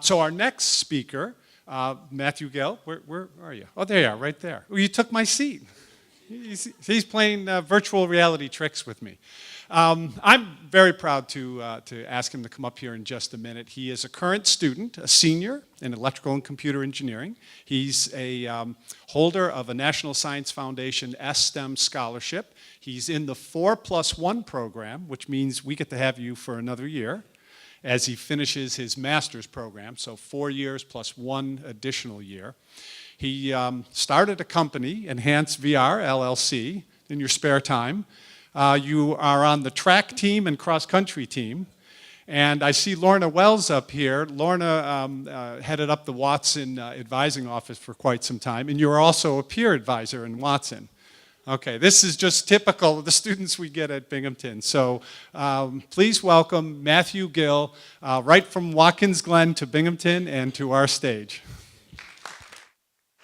So our next speaker, Matthew Gill, where are you? Oh, there you are, right there. Oh, you took my seat. He's playing virtual reality tricks with me. I'm very proud to ask him to come up here in just a minute. He is a current student, a senior in electrical and computer engineering. He's a holder of a National Science Foundation STEM scholarship. He's in the 4+1 program, which means we get to have you for another year as he finishes his master's program, so 4 years plus 1 additional year. He started a company, Enhanced VR LLC, in your spare time. You are on the track team and cross-country team. And I see Lorna Wells up here. Lorna headed up the Watson advising office for quite some time, and you are also a peer advisor in Watson. Okay, this is just typical of the students we get at Binghamton. So please welcome Matthew Gill, right from Watkins Glen to Binghamton and to our stage.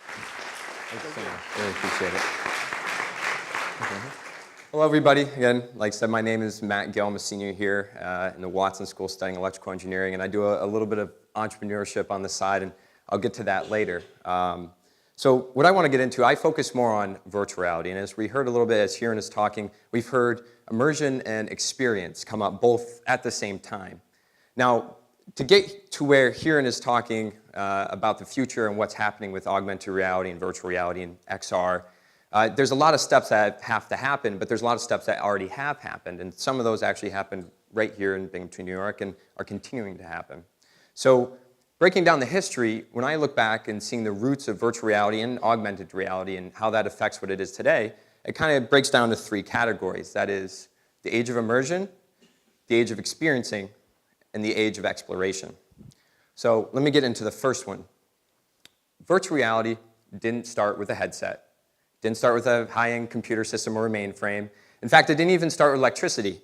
Thanks so much. Really appreciate it. Hello, everybody. Again, like I said, my name is Matt Gill. I'm a senior here in the Watson School studying electrical engineering, and I do a little bit of entrepreneurship on the side, and I'll get to that later. So what I want to get into, I focus more on virtual reality, and as we heard a little bit as Hiran is talking, we've heard immersion and experience come up both at the same time. Now, to get to where Hiran is talking about the future and what's happening with augmented reality and virtual reality and XR, there's a lot of steps that have to happen, but there's a lot of steps that already have happened, and some of those actually happened right here in Binghamton, New York, and are continuing to happen. So breaking down the history, when I look back and seeing the roots of virtual reality and augmented reality and how that affects what it is today, it kind of breaks down to 3 categories. That is the age of immersion, the age of experiencing, and the age of exploration. So let me get into the first one. Virtual reality didn't start with a headset, didn't start with a high-end computer system or a mainframe. In fact, it didn't even start with electricity.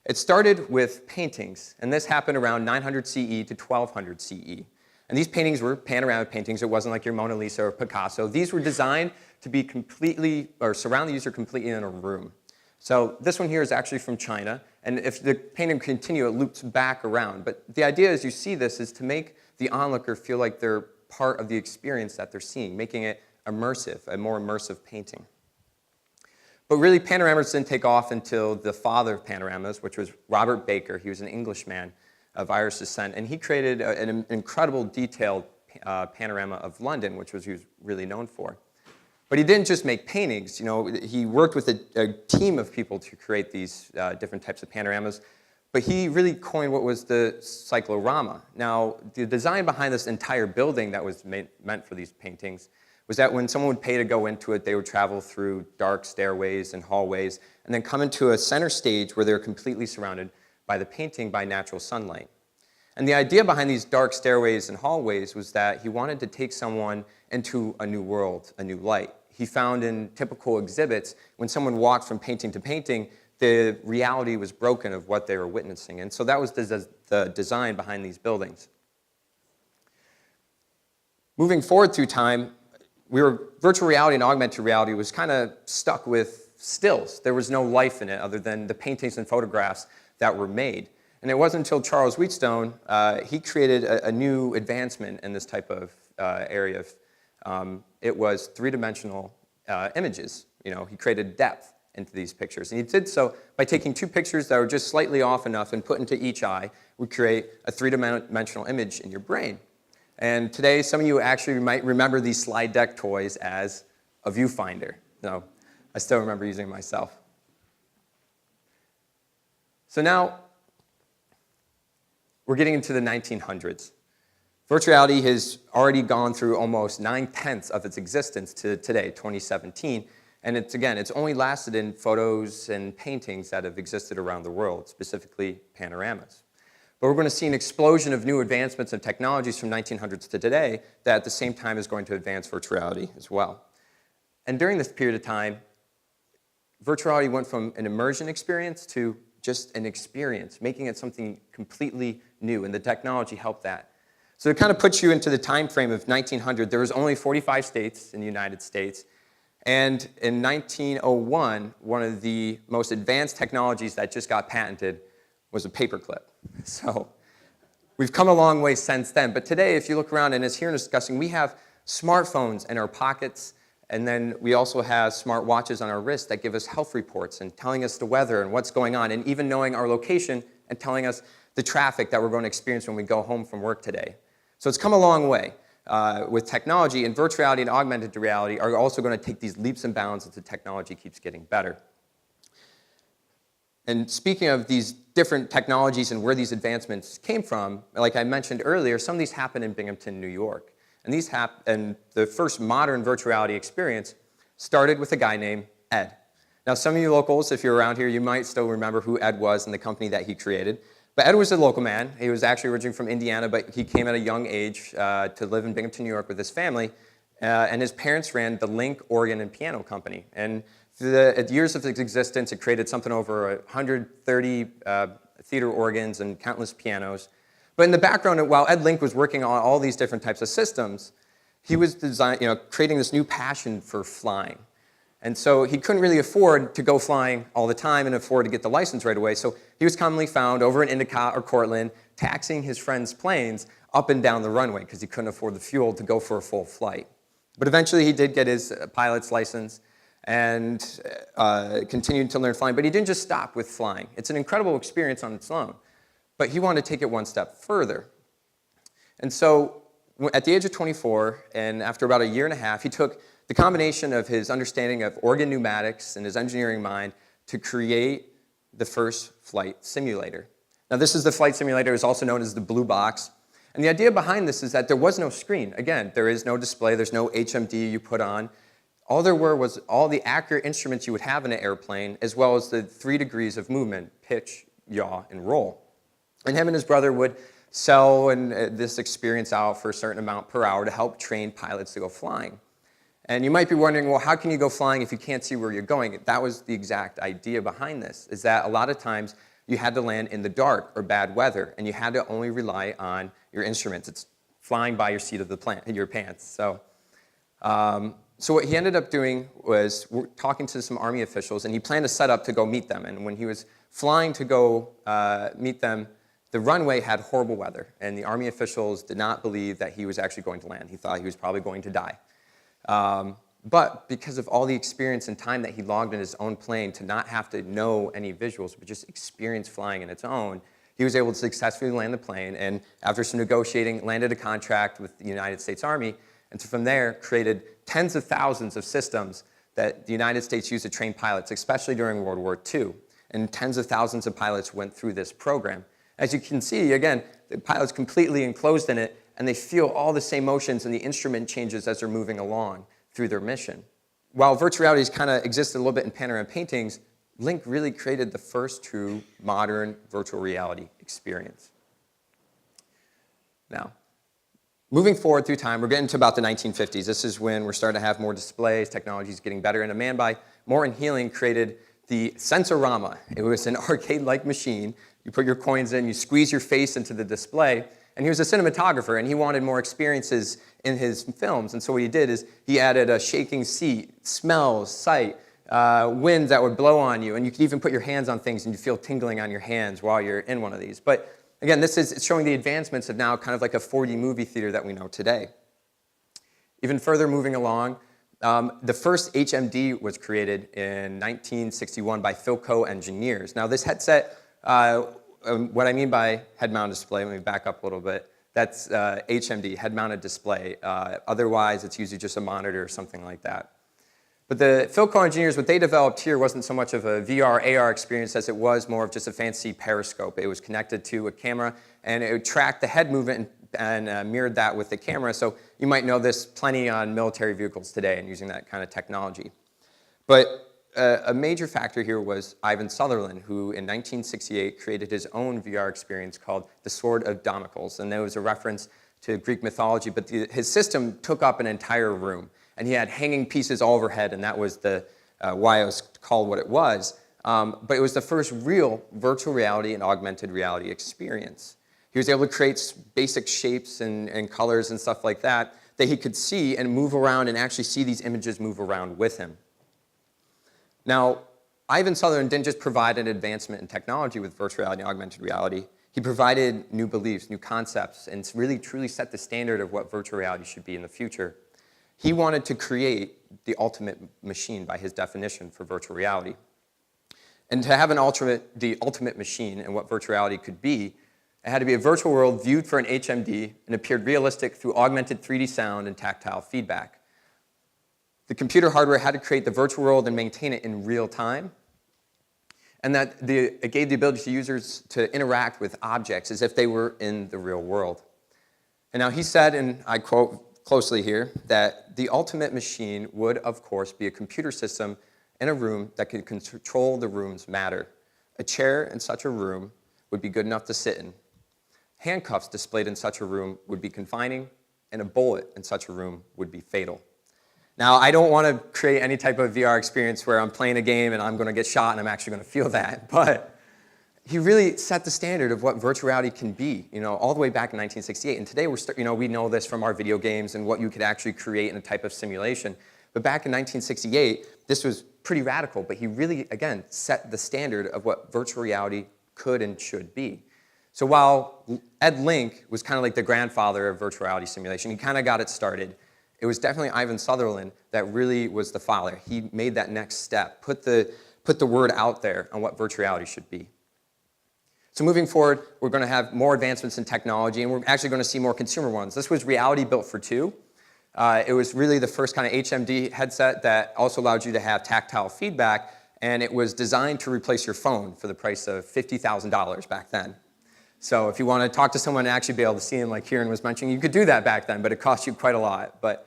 It started with paintings, and this happened around 900 CE to 1200 CE. And these paintings were panoramic paintings. It wasn't like your Mona Lisa or Picasso. These were designed to be completely, or surround the user completely in a room. So this one here is actually from China, and if the painting continue, it loops back around. But the idea as you see this is to make the onlooker feel like they're part of the experience that they're seeing, making it immersive, a more immersive painting. But really, panoramas didn't take off until the father of panoramas, which was Robert Baker. He was an Englishman of Irish descent, and he created an incredible detailed panorama of London, which he was really known for. But he didn't just make paintings. You know, he worked with a team of people to create these different types of panoramas, but he really coined what was the cyclorama. Now, the design behind this entire building that was meant for these paintings was that when someone would pay to go into it, they would travel through dark stairways and hallways, and then come into a center stage where they're completely surrounded by the painting by natural sunlight. And the idea behind these dark stairways and hallways was that he wanted to take someone into a new world, a new light. He found in typical exhibits, when someone walked from painting to painting, the reality was broken of what they were witnessing. And so that was the design behind these buildings. Moving forward through time, virtual reality and augmented reality was kind of stuck with stills. There was no life in it other than the paintings and photographs that were made. And it wasn't until Charles Wheatstone, he created a new advancement in this type of area. It was 3-dimensional images. You know, he created depth into these pictures. And he did so by taking 2 pictures that were just slightly off enough and put into each eye would create a 3-dimensional image in your brain. And today, some of you actually might remember these slide deck toys as a viewfinder. No, I still remember using it myself. So now, we're getting into the 1900s. Virtual reality has already gone through almost 9/10 of its existence to today, 2017. And it's only lasted in photos and paintings that have existed around the world, specifically panoramas. But we're going to see an explosion of new advancements and technologies from 1900s to today that at the same time is going to advance virtual reality as well. And during this period of time, virtual reality went from an immersion experience to just an experience, making it something completely new, and the technology helped that. So it kind of puts you into the time frame of 1900. There was only 45 states in the United States, and in 1901, one of the most advanced technologies that just got patented was a paperclip. So we've come a long way since then. But today, if you look around, and as here in discussing, we have smartphones in our pockets, and then we also have smart watches on our wrists that give us health reports and telling us the weather and what's going on, and even knowing our location and telling us the traffic that we're going to experience when we go home from work today. So it's come a long way with technology, and virtual reality and augmented reality are also going to take these leaps and bounds as the technology keeps getting better. And speaking of these different technologies and where these advancements came from, like I mentioned earlier, some of these happened in Binghamton, New York. And the first modern virtual reality experience started with a guy named Ed. Now, some of you locals, if you're around here, you might still remember who Ed was and the company that he created. But Ed was a local man. He was actually originally from Indiana, but he came at a young age to live in Binghamton, New York with his family. And his parents ran the Link Organ and Piano Company. And through the years of its existence, it created something over 130 theater organs and countless pianos. But in the background, while Ed Link was working on all these different types of systems, he was creating this new passion for flying. And so he couldn't really afford to go flying all the time and afford to get the license right away. So he was commonly found over in Endicott or Cortland taxiing his friends' planes up and down the runway because he couldn't afford the fuel to go for a full flight. But eventually he did get his pilot's license and continued to learn flying. But he didn't just stop with flying. It's an incredible experience on its own. But he wanted to take it one step further. And so at the age of 24, and after about a year and a half, he took the combination of his understanding of organ pneumatics and his engineering mind to create the first flight simulator. Now, this is the flight simulator. It's also known as the blue box. And the idea behind this is that there was no screen. Again, there is no display. There's no HMD you put on. All there were was all the accurate instruments you would have in an airplane, as well as the 3 degrees of movement: pitch, yaw, and roll. And him and his brother would sell this experience out for a certain amount per hour to help train pilots to go flying. And you might be wondering, well, how can you go flying if you can't see where you're going? That was the exact idea behind this, is that a lot of times you had to land in the dark or bad weather, and you had to only rely on your instruments. It's flying by your seat of the your pants. So what he ended up doing was talking to some Army officials, and he planned to set up to go meet them. And when he was flying to go meet them, the runway had horrible weather, and the Army officials did not believe that he was actually going to land. He thought he was probably going to die. But because of all the experience and time that he logged in his own plane to not have to know any visuals, but just experience flying in its own, he was able to successfully land the plane, and after some negotiating, landed a contract with the United States Army, and so from there created tens of thousands of systems that the United States used to train pilots, especially during World War II. And tens of thousands of pilots went through this program. As you can see, again, the pilot's completely enclosed in it, and they feel all the same motions and the instrument changes as they're moving along through their mission. While virtual reality kind of existed a little bit in panorama paintings, Link really created the first true modern virtual reality experience. Now, moving forward through time, we're getting to about the 1950s. This is when we're starting to have more displays, technology is getting better, and a man by Morton Healing created the Sensorama. It was an arcade-like machine. You put your coins in, you squeeze your face into the display, and he was a cinematographer, and he wanted more experiences in his films. And so what he did is he added a shaking seat, smells, sight, wind that would blow on you, and you could even put your hands on things and you feel tingling on your hands while you're in one of these. But again, it's showing the advancements of now kind of like a 4D movie theater that we know today. Even further moving along, the first HMD was created in 1961 by Philco engineers. Now this headset, what I mean by head-mounted display, let me back up a little bit. That's HMD, head-mounted display. Otherwise, it's usually just a monitor or something like that. But the Philco engineers, what they developed here wasn't so much of a VR, AR experience as it was more of just a fancy periscope. It was connected to a camera, and it would track the head movement and mirrored that with the camera. So you might know this plenty on military vehicles today and using that kind of technology. But a major factor here was Ivan Sutherland, who in 1968 created his own VR experience called the Sword of Damocles. And there was a reference to Greek mythology, but his system took up an entire room. And he had hanging pieces all overhead, and that was why it was called what it was. But it was the first real virtual reality and augmented reality experience. He was able to create basic shapes and colors and stuff like that he could see and move around and actually see these images move around with him. Now, Ivan Sutherland didn't just provide an advancement in technology with virtual reality and augmented reality. He provided new beliefs, new concepts, and really truly set the standard of what virtual reality should be in the future. He wanted to create the ultimate machine by his definition for virtual reality. And to have the ultimate machine and what virtual reality could be, it had to be a virtual world viewed for an HMD and appeared realistic through augmented 3D sound and tactile feedback. The computer hardware had to create the virtual world and maintain it in real time, and that it gave the ability to users to interact with objects as if they were in the real world. And now he said, and I quote closely here, that the ultimate machine would, of course, be a computer system in a room that could control the room's matter. A chair in such a room would be good enough to sit in. Handcuffs displayed in such a room would be confining, and a bullet in such a room would be fatal. Now, I don't want to create any type of VR experience where I'm playing a game and I'm going to get shot and I'm actually going to feel that, but he really set the standard of what virtual reality can be, all the way back in 1968. And today, we know this from our video games and what you could actually create in a type of simulation. But back in 1968, this was pretty radical, but he really, again, set the standard of what virtual reality could and should be. So while Ed Link was kind of like the grandfather of virtual reality simulation, he kind of got it started, it was definitely Ivan Sutherland that really was the father. He made that next step, put the word out there on what virtual reality should be. So moving forward, we're going to have more advancements in technology, and we're actually going to see more consumer ones. This was Reality Built for Two. It was really the first kind of HMD headset that also allowed you to have tactile feedback, and it was designed to replace your phone for the price of $50,000 back then. So if you want to talk to someone and actually be able to see them, like Kieran was mentioning, you could do that back then, but it cost you quite a lot. But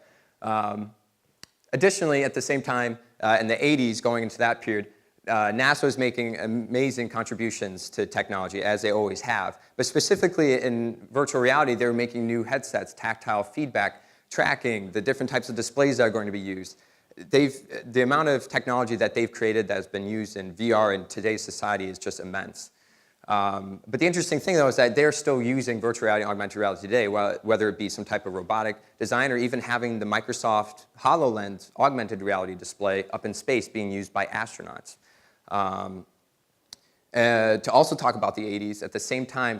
additionally, at the same time, in the 80s, going into that period, NASA was making amazing contributions to technology, as they always have. But specifically in virtual reality, they were making new headsets, tactile feedback, tracking, the different types of displays that are going to be used. The amount of technology that they've created that has been used in VR in today's society is just immense. But the interesting thing, though, is that they're still using virtual reality and augmented reality today, whether it be some type of robotic design or even having the Microsoft HoloLens augmented reality display up in space being used by astronauts. To also talk about the 80s, at the same time,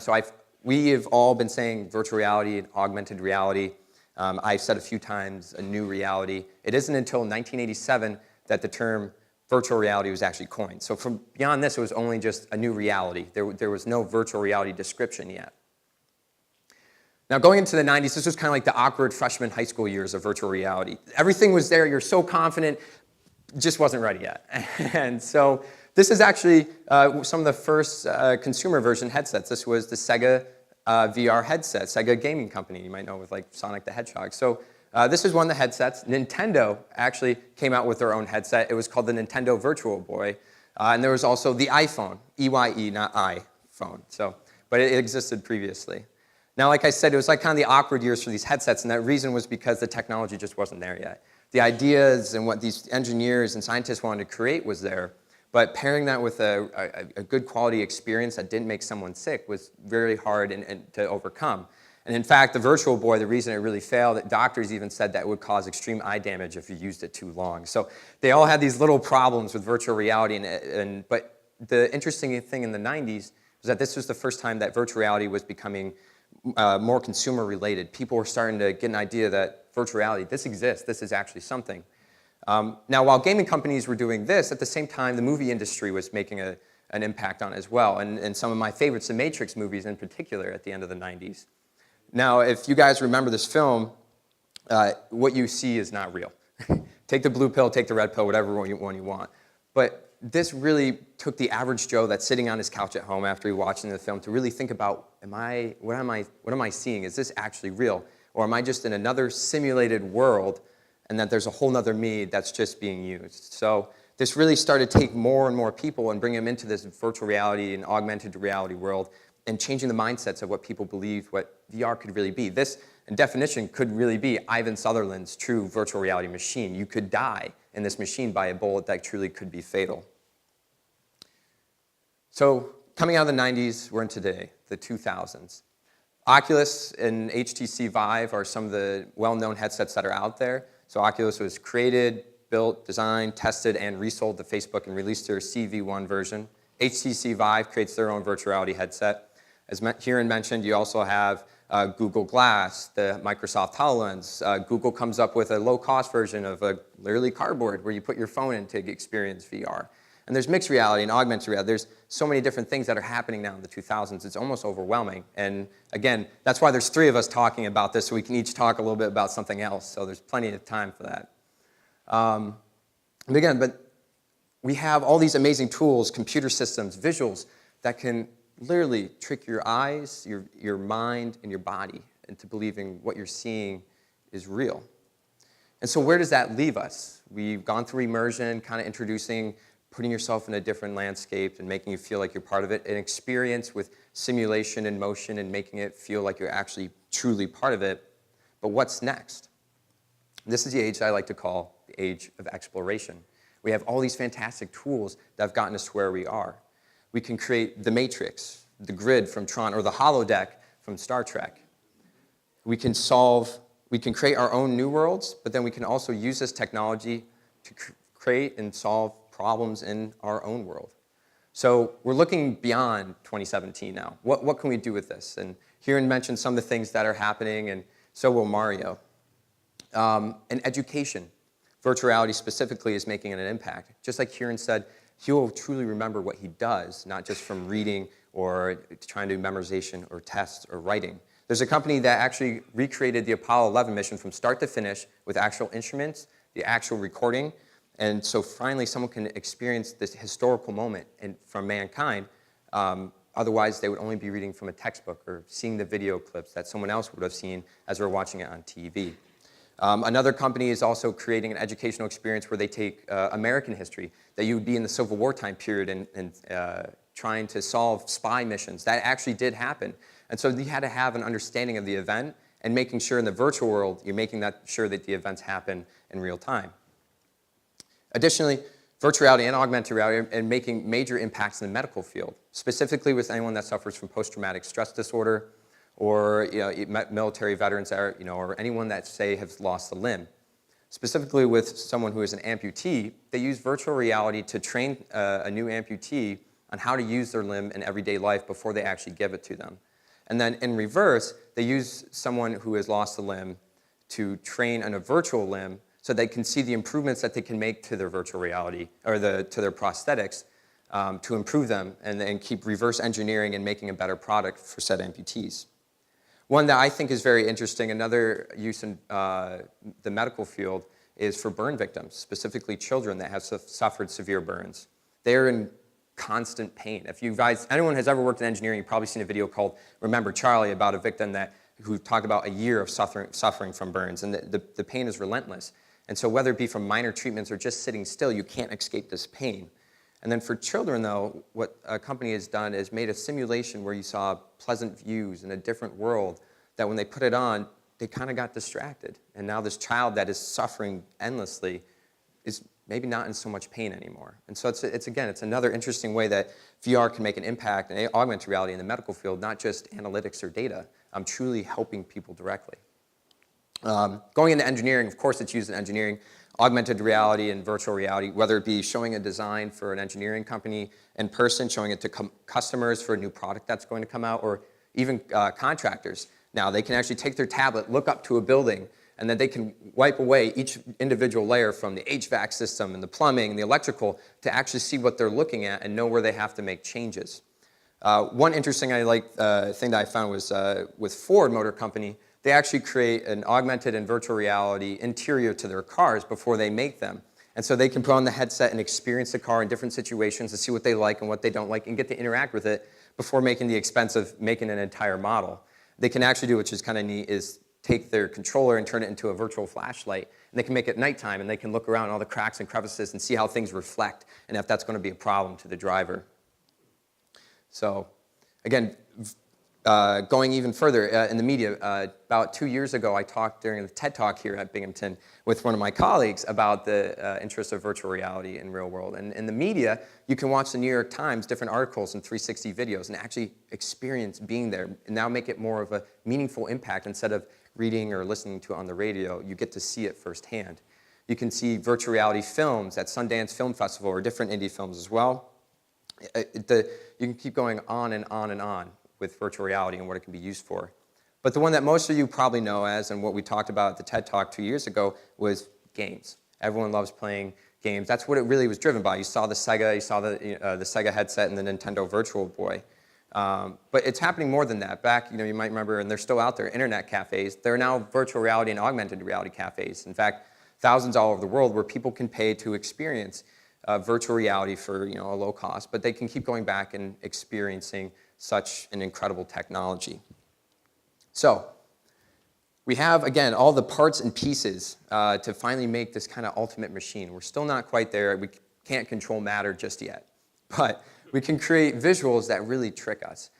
we have all been saying virtual reality and augmented reality. I've said a few times a new reality. It isn't until 1987 that the term virtual reality was actually coined. So from beyond this, it was only just a new reality. There was no virtual reality description yet. Now, going into the 90s, this was kind of like the awkward freshman high school years of virtual reality. Everything was there. You're so confident. Just wasn't ready yet. And so this is actually some of the first consumer version headsets. This was the Sega VR headset, Sega gaming company, you might know, with like Sonic the Hedgehog. So this is one of the headsets. Nintendo actually came out with their own headset. It was called the Nintendo Virtual Boy. And there was also the iPhone, EYE, not iPhone. But it existed previously. Now, like I said, it was like kind of the awkward years for these headsets, and that reason was because the technology just wasn't there yet. The ideas and what these engineers and scientists wanted to create was there, but pairing that with a good quality experience that didn't make someone sick was very hard and to overcome. And in fact, the Virtual Boy, the reason it really failed, that doctors even said that it would cause extreme eye damage if you used it too long. So they all had these little problems with virtual reality, but the interesting thing in the 90s was that this was the first time that virtual reality was becoming more consumer related. People were starting to get an idea that virtual reality, this exists, this is actually something. Now, while gaming companies were doing this, at the same time, the movie industry was making an impact on it as well. And some of my favorites, the Matrix movies in particular, at the end of the 90s. Now, if you guys remember this film, what you see is not real. Take the blue pill, take the red pill, whatever one you want. But this really took the average Joe that's sitting on his couch at home after he watching the film to really think about, what am I seeing? Is this actually real? Or am I just in another simulated world and that there's a whole nother me that's just being used? So this really started to take more and more people and bring them into this virtual reality and augmented reality world and changing the mindsets of what people believed what VR could really be. This, in definition, could really be Ivan Sutherland's true virtual reality machine. You could die in this machine by a bullet that truly could be fatal. So coming out of the 90s, we're in today, the 2000s. Oculus and HTC Vive are some of the well-known headsets that are out there. So Oculus was created, built, designed, tested, and resold to Facebook and released their CV1 version. HTC Vive creates their own virtual reality headset. As Kieran mentioned, you also have Google Glass, the Microsoft HoloLens. Google comes up with a low-cost version of a literally cardboard where you put your phone in to experience VR. And there's mixed reality and augmented reality. There's so many different things that are happening now in the 2000s. It's almost overwhelming. And again, that's why there's 3 of us talking about this, so we can each talk a little bit about something else. So there's plenty of time for that. But we have all these amazing tools, computer systems, visuals that can literally trick your eyes, your mind, and your body into believing what you're seeing is real. And so where does that leave us? We've gone through immersion, kind of introducing, putting yourself in a different landscape and making you feel like you're part of it, an experience with simulation and motion and making it feel like you're actually truly part of it. But what's next? This is the age I like to call the age of exploration. We have all these fantastic tools that have gotten us to where we are. We can create the Matrix, the grid from Tron, or the holodeck from Star Trek. We can create our own new worlds, but then we can also use this technology to create and solve problems in our own world. So we're looking beyond 2017 now. What can we do with this? And Kieran mentioned some of the things that are happening, and so will Mario. In education, virtual reality specifically is making an impact. Just like Kieran said, he will truly remember what he does, not just from reading or trying to do memorization or tests or writing. There's a company that actually recreated the Apollo 11 mission from start to finish with actual instruments, the actual recording, and so finally someone can experience this historical moment from mankind. Otherwise, they would only be reading from a textbook or seeing the video clips that someone else would have seen as they're watching it on TV. Another company is also creating an educational experience where they take American history, that you would be in the Civil War time period and trying to solve spy missions. That actually did happen. And so you had to have an understanding of the event and making sure in the virtual world, you're making sure that the events happen in real time. Additionally, virtual reality and augmented reality are making major impacts in the medical field, specifically with anyone that suffers from post-traumatic stress disorder, or military veterans that are, or anyone that, say, has lost a limb. Specifically with someone who is an amputee, they use virtual reality to train a new amputee on how to use their limb in everyday life before they actually give it to them. And then in reverse, they use someone who has lost a limb to train on a virtual limb so they can see the improvements that they can make to their virtual reality, or to their prosthetics, to improve them and keep reverse engineering and making a better product for said amputees. One that I think is very interesting, another use in the medical field, is for burn victims, specifically children that have suffered severe burns. They're in constant pain. If anyone has ever worked in engineering, you've probably seen a video called Remember Charlie about a victim who talked about a year of suffering from burns, and the pain is relentless. And so whether it be from minor treatments or just sitting still, you can't escape this pain. And then for children, though, what a company has done is made a simulation where you saw pleasant views in a different world, that when they put it on, they kind of got distracted. And now this child that is suffering endlessly is maybe not in so much pain anymore. And so it's another interesting way that VR can make an impact in augmented reality in the medical field, not just analytics or data. I'm truly helping people directly. Going into engineering, of course it's used in engineering. Augmented reality and virtual reality, whether it be showing a design for an engineering company in person, showing it to customers for a new product that's going to come out, or even contractors. Now they can actually take their tablet, look up to a building, and then they can wipe away each individual layer from the HVAC system and the plumbing and the electrical to actually see what they're looking at and know where they have to make changes. One interesting thing that I found was with Ford Motor Company. They actually create an augmented and virtual reality interior to their cars before they make them. And so they can put on the headset and experience the car in different situations to see what they like and what they don't like and get to interact with it before making the expense of making an entire model. They can actually do, which is kind of neat, is take their controller and turn it into a virtual flashlight. And they can make it nighttime, and they can look around all the cracks and crevices and see how things reflect and if that's going to be a problem to the driver. So again, going even further in the media, about 2 years ago, I talked during the TED Talk here at Binghamton with one of my colleagues about the interest of virtual reality in real world. And in the media, you can watch the New York Times, different articles and 360 videos, and actually experience being there, and now make it more of a meaningful impact. Instead of reading or listening to it on the radio, you get to see it firsthand. You can see virtual reality films at Sundance Film Festival or different indie films as well. You can keep going on and on and on. with virtual reality and what it can be used for. But the one that most of you probably know as, and what we talked about at the TED Talk 2 years ago, was games. Everyone loves playing games. That's what it really was driven by. You saw the Sega, you saw the Sega headset and the Nintendo Virtual Boy. But it's happening more than that. Back, you might remember, and they're still out there, internet cafes. There are now virtual reality and augmented reality cafes. In fact, thousands all over the world where people can pay to experience virtual reality for a low cost, but they can keep going back and experiencing such an incredible technology. So we have, again, all the parts and pieces to finally make this kind of ultimate machine. We're still not quite there. We can't control matter just yet. But we can create visuals that really trick us.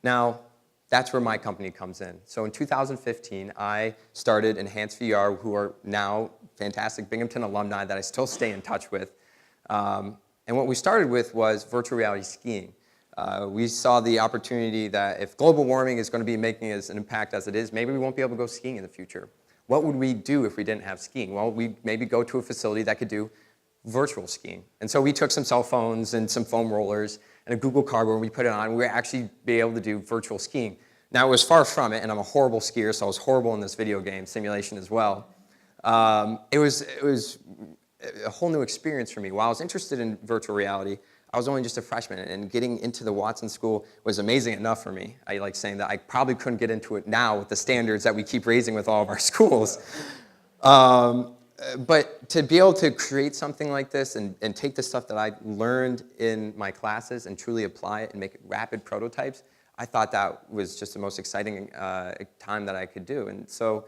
Now, that's where my company comes in. So in 2015, I started Enhanced VR, who are now fantastic Binghamton alumni that I still stay in touch with. And what we started with was virtual reality skiing. We saw the opportunity that if global warming is going to be making as an impact as it is, maybe we won't be able to go skiing in the future. What would we do if we didn't have skiing? Well, we'd maybe go to a facility that could do virtual skiing. And so we took some cell phones and some foam rollers and a Google Cardboard, and we put it on, and we were actually be able to do virtual skiing. Now, it was far from it, and I'm a horrible skier, so I was horrible in this video game simulation as well. It was a whole new experience for me. While I was interested in virtual reality, I was only just a freshman, and getting into the Watson School was amazing enough for me. I like saying that I probably couldn't get into it now with the standards that we keep raising with all of our schools. But to be able to create something like this and take the stuff that I learned in my classes and truly apply it and make rapid prototypes, I thought that was just the most exciting time that I could do. And so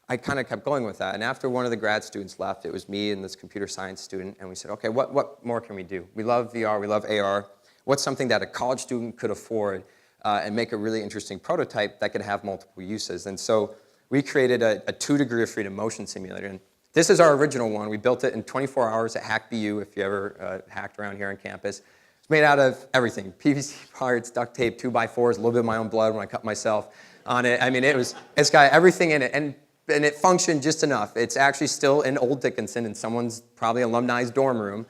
I kind of kept going with that. And after one of the grad students left, it was me and this computer science student, and we said, okay, what more can we do? We love VR, we love AR. What's something that a college student could afford and make a really interesting prototype that could have multiple uses? And so we created a 2 degree of freedom motion simulator. And this is our original one. We built it in 24 hours at HackBU, if you ever hacked around here on campus. It's made out of everything, PVC parts, duct tape, 2x4s, a little bit of my own blood when I cut myself on it. I mean, it's got everything in it. And it functioned just enough. It's actually still in Old Dickinson in someone's probably alumni's dorm room.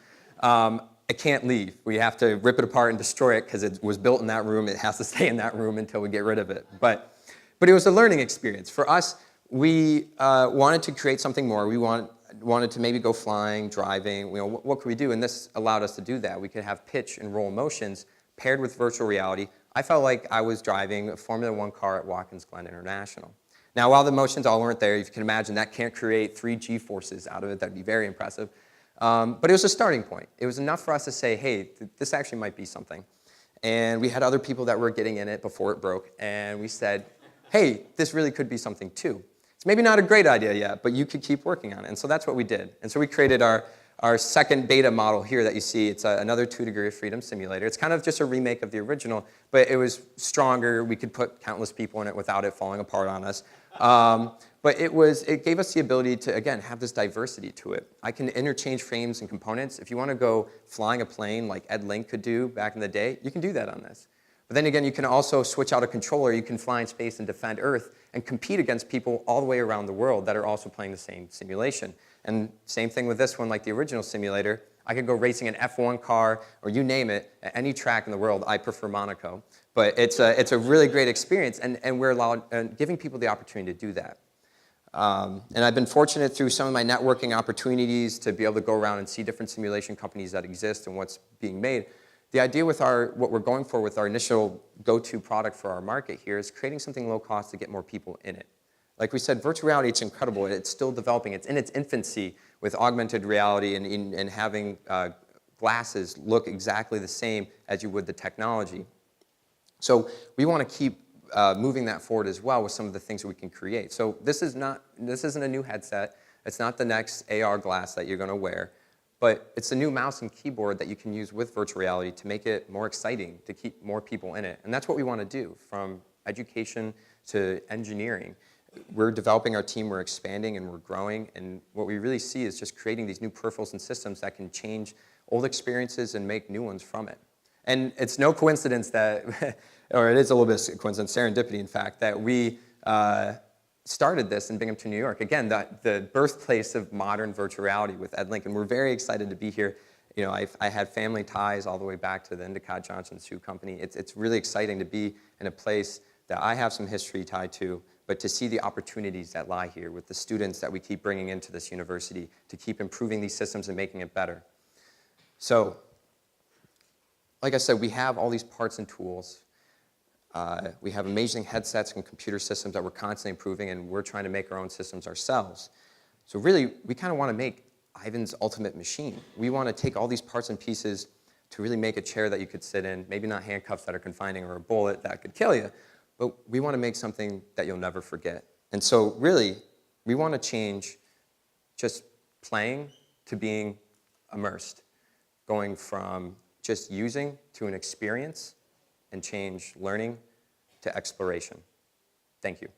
It can't leave. We have to rip it apart and destroy it because it was built in that room. It has to stay in that room until we get rid of it. But it was a learning experience. For us, we wanted to create something more. We wanted to maybe go flying, driving. What could we do? And this allowed us to do that. We could have pitch and roll motions paired with virtual reality. I felt like I was driving a Formula One car at Watkins Glen International. Now, while the motions all weren't there, you can imagine that can't create 3 G-forces out of it. That'd be very impressive. But it was a starting point. It was enough for us to say, hey, this actually might be something. And we had other people that were getting in it before it broke. And we said, hey, this really could be something too. It's maybe not a great idea yet, but you could keep working on it. And so that's what we did. And so we created our second beta model here that you see. It's another 2 degree of freedom simulator. It's kind of just a remake of the original, but it was stronger. We could put countless people in it without it falling apart on us. But it gave us the ability to, again, have this diversity to it. I can interchange frames and components. If you want to go flying a plane like Ed Link could do back in the day, you can do that on this. But then again, you can also switch out a controller. You can fly in space and defend Earth and compete against people all the way around the world that are also playing the same simulation. And same thing with this one, like the original simulator. I could go racing an F1 car, or you name it, at any track in the world. I prefer Monaco. But it's a really great experience, and we're giving people the opportunity to do that. And I've been fortunate through some of my networking opportunities to be able to go around and see different simulation companies that exist and what's being made. The idea with what we're going for with our initial go-to product for our market here is creating something low cost to get more people in it. Like we said, virtual reality, it's incredible. It's still developing. It's in its infancy with augmented reality and having glasses look exactly the same as you would the technology. So we want to keep moving that forward as well with some of the things that we can create. So this isn't a new headset. It's not the next AR glass that you're going to wear. But it's a new mouse and keyboard that you can use with virtual reality to make it more exciting, to keep more people in it. And that's what we want to do, from education to engineering. We're developing our team, we're expanding, and we're growing. And what we really see is just creating these new peripherals and systems that can change old experiences and make new ones from it. And it's no coincidence that, or it is a little bit of coincidence, serendipity, in fact, that we started this in Binghamton, New York. Again, the birthplace of modern virtual reality with Ed Link. And we're very excited to be here You know, I had family ties all the way back to the Endicott Johnson Shoe Company. It's really exciting to be in a place that I have some history tied to, but to see the opportunities that lie here with the students that we keep bringing into this university to keep improving these systems and making it better. So, like I said, we have all these parts and tools. We have amazing headsets and computer systems that we're constantly improving, and we're trying to make our own systems ourselves. So really, we kind of want to make Ivan's ultimate machine. We want to take all these parts and pieces to really make a chair that you could sit in, maybe not handcuffs that are confining or a bullet that could kill you, but we want to make something that you'll never forget. And so really, we want to change just playing to being immersed, going from just using to an experience, and change learning to exploration. Thank you.